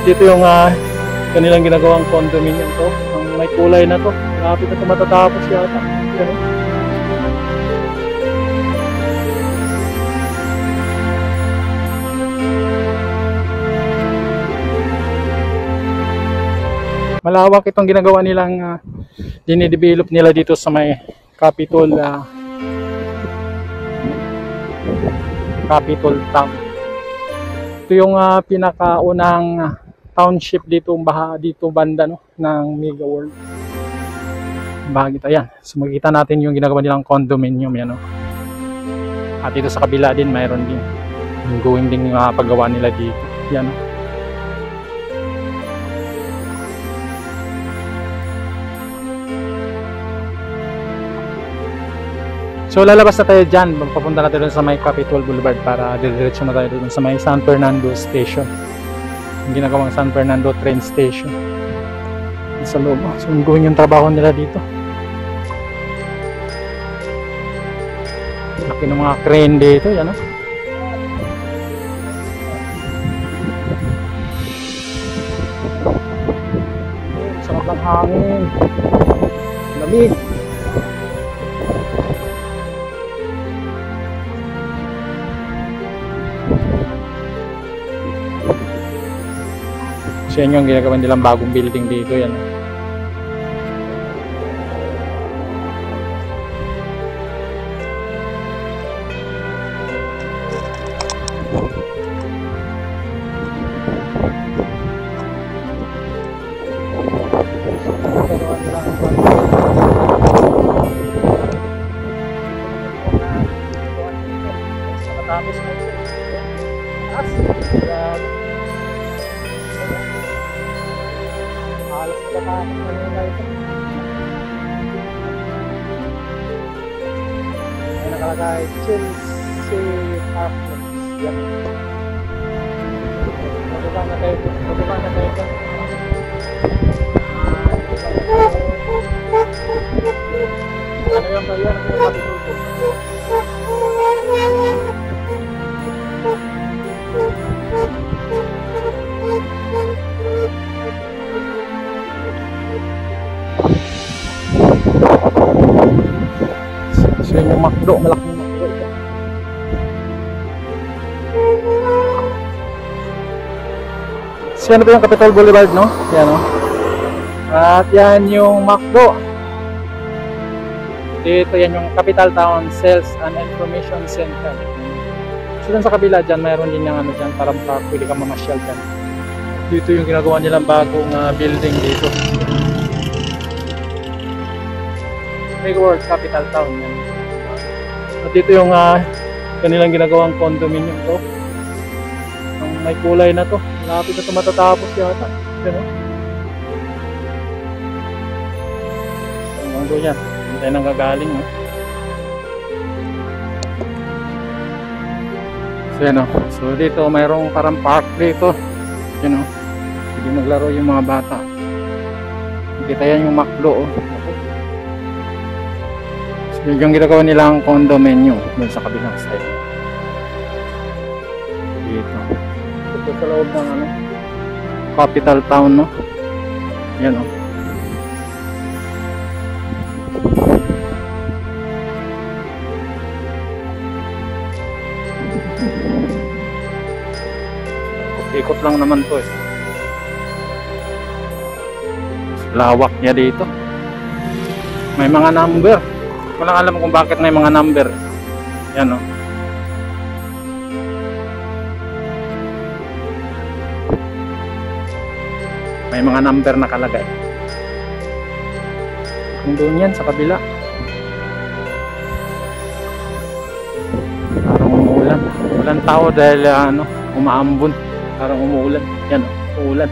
Dito yung kanilang ginagawang condominium to. Ang may kulay na to. Lapit na ito matatapos yata. Ganun. Malawak itong ginagawa nilang dinidevelop nila dito sa may Capitol Town. Ito yung pinakaunang township dito banda no, ng Mega World. Bahagi ito yan. So makikita natin yung ginagawa nilang condominium yan no. At dito sa kabila din mayroon din yung going din yung paggawa nila dito. Yan no. So lalabas na tayo dyan, papunta natin doon sa may Capitol Boulevard para diretso na tayo doon sa may San Fernando Station. Yung ginagawang San Fernando train station. Sa loob, so ongoing yung trabaho nila dito. Laki ng mga crane dito, yan o. Sarap ng hangin. Lamig. So yan yung ginagawa nilang bagong building dito yan. Nakalagay Chelsea Park. Yan. Pagkaba na tayo. Ano yung kaya na yung matutulog? So yung McDo, malaking McDo ito. So yan ito yung Capitol Boulevard, no? Yan, no? At yan yung McDo. Dito yan yung Capital Town Sales and Information Center. So dun sa kabila dyan, mayroon din yung ano dyan, parang park, pwede ka mamasyal dyan. Dito yung ginagawa nilang bagong building dito. Mega World Capital Town yan. At dito yung kanilang ginagawang condominium to. Ang may kulay na to. Lapit na ito matatapos yata. Yan o. Ang doon yan. Hindi tayo nang gagaling. So yan o. So dito mayroong parang park dito. Yan o. Pwede maglaro yung mga bata. Kita yan yung McDo o. Yung ginagawa nilang condominium dun sa kabilang side. Dito. Ito sa loob ng ano, Capital Town, no? Yan o. Ikot lang naman to eh. Lawak niya dito. May mga number. Walang alam kung bakit may mga number. Yan o. May mga number nakalagay. Kung doon yan sa kabila. Parang umuulan. Walang tao dahil umaambon. Parang umuulan. Yan o. Uulan.